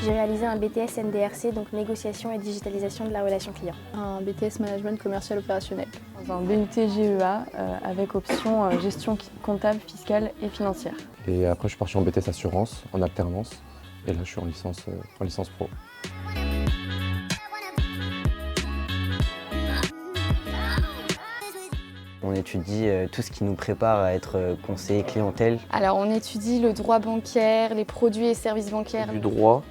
J'ai réalisé un BTS NDRC, donc négociation et digitalisation de la relation client. Un BTS management commercial opérationnel. Dans un BUT GEA avec option gestion comptable, fiscale et financière. Et après je suis parti en BTS assurance, en alternance, et là je suis en licence pro. On étudie tout ce qui nous prépare à être conseiller clientèle. Alors on étudie le droit bancaire, les produits et services bancaires. Du droit,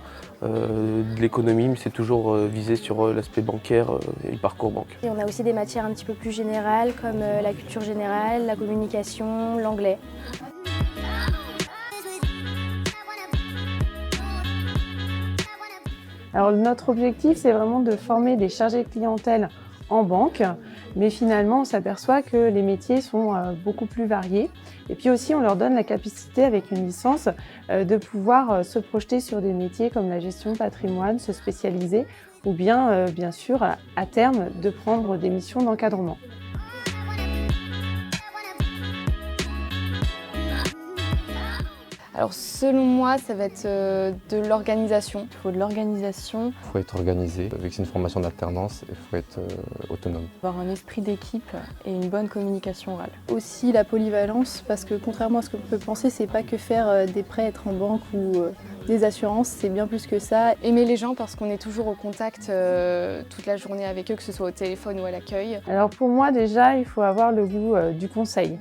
de l'économie, mais c'est toujours visé sur l'aspect bancaire et le parcours banque. Et on a aussi des matières un petit peu plus générales comme la culture générale, la communication, l'anglais. Alors notre objectif, c'est vraiment de former des chargés de clientèle en banque, mais finalement on s'aperçoit que les métiers sont beaucoup plus variés. Et puis aussi on leur donne la capacité avec une licence de pouvoir se projeter sur des métiers comme la gestion de patrimoine, se spécialiser ou bien bien sûr à terme de prendre des missions d'encadrement. Alors selon moi, ça va être de l'organisation. Il faut de l'organisation. Il faut être organisé, avec une formation d'alternance, il faut être autonome. Avoir un esprit d'équipe et une bonne communication orale. Aussi la polyvalence, parce que contrairement à ce qu'on peut penser, c'est pas que faire des prêts, être en banque ou des assurances, c'est bien plus que ça. Aimer les gens parce qu'on est toujours au contact toute la journée avec eux, que ce soit au téléphone ou à l'accueil. Alors pour moi déjà, il faut avoir le goût du conseil.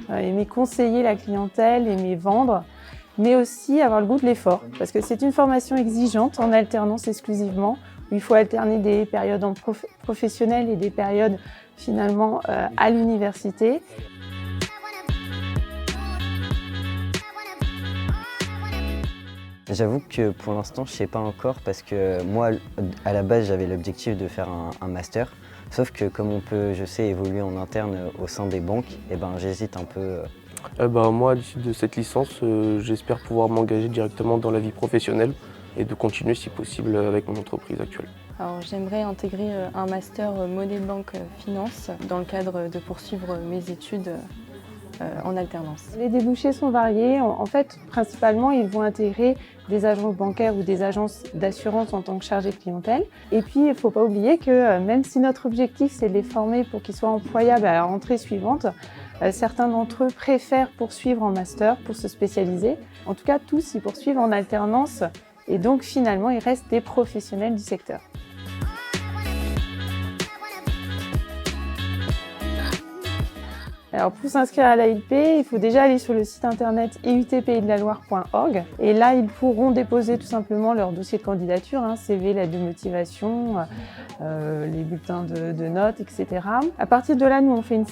Aimer conseiller la clientèle, aimer vendre, mais aussi avoir le goût de l'effort, parce que c'est une formation exigeante en alternance exclusivement, où il faut alterner des périodes professionnelles et des périodes finalement à l'université. J'avoue que pour l'instant, je ne sais pas encore parce que moi, à la base, j'avais l'objectif de faire un master. Sauf que comme on peut, je sais, évoluer en interne au sein des banques, eh ben, j'hésite un peu. Moi, à l'issue de cette licence, j'espère pouvoir m'engager directement dans la vie professionnelle et de continuer si possible avec mon entreprise actuelle. Alors j'aimerais intégrer un master monnaie banque finance dans le cadre de poursuivre mes études en alternance. Les débouchés sont variés. En fait, principalement, ils vont intégrer des agences bancaires ou des agences d'assurance en tant que chargés de clientèle. Et puis, il ne faut pas oublier que même si notre objectif, c'est de les former pour qu'ils soient employables à la rentrée suivante, certains d'entre eux préfèrent poursuivre en master pour se spécialiser. En tout cas, tous y poursuivent en alternance. Et donc, finalement, ils restent des professionnels du secteur. Alors pour s'inscrire à l'AIP, il faut déjà aller sur le site internet eutpaysdeloire.org et là ils pourront déposer tout simplement leur dossier de candidature, CV, lettre de motivation, les bulletins de notes, etc. À partir de là, nous on fait une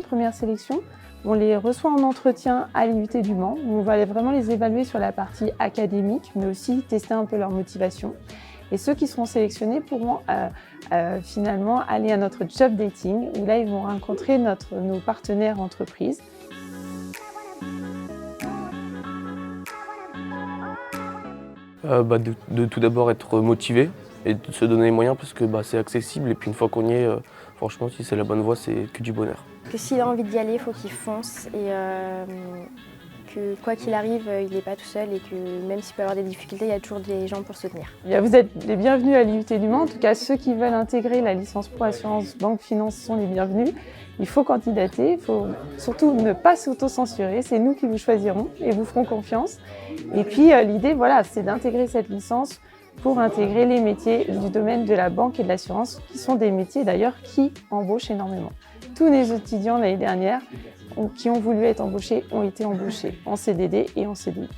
première sélection. On les reçoit en entretien à l'IUT du Mans, où on va vraiment les évaluer sur la partie académique, mais aussi tester un peu leur motivation. Et ceux qui seront sélectionnés pourront finalement aller à notre job dating, où là ils vont rencontrer nos partenaires entreprises. De tout d'abord être motivé et de se donner les moyens parce que c'est accessible et puis une fois qu'on y est, franchement si c'est la bonne voie, c'est que du bonheur. Que s'il a envie d'y aller, il faut qu'il fonce et que quoi qu'il arrive, il n'est pas tout seul et que même s'il peut avoir des difficultés, il y a toujours des gens pour le soutenir. Vous êtes les bienvenus à l'IUT du Mans. En tout cas, ceux qui veulent intégrer la licence pro assurance banque finance sont les bienvenus. Il faut candidater, il faut surtout ne pas s'auto-censurer. C'est nous qui vous choisirons et vous ferons confiance. Et puis l'idée, voilà, c'est d'intégrer cette licence pour intégrer les métiers du domaine de la banque et de l'assurance, qui sont des métiers d'ailleurs qui embauchent énormément. Tous les étudiants l'année dernière qui ont voulu être embauchés ont été embauchés en CDD et en CDI.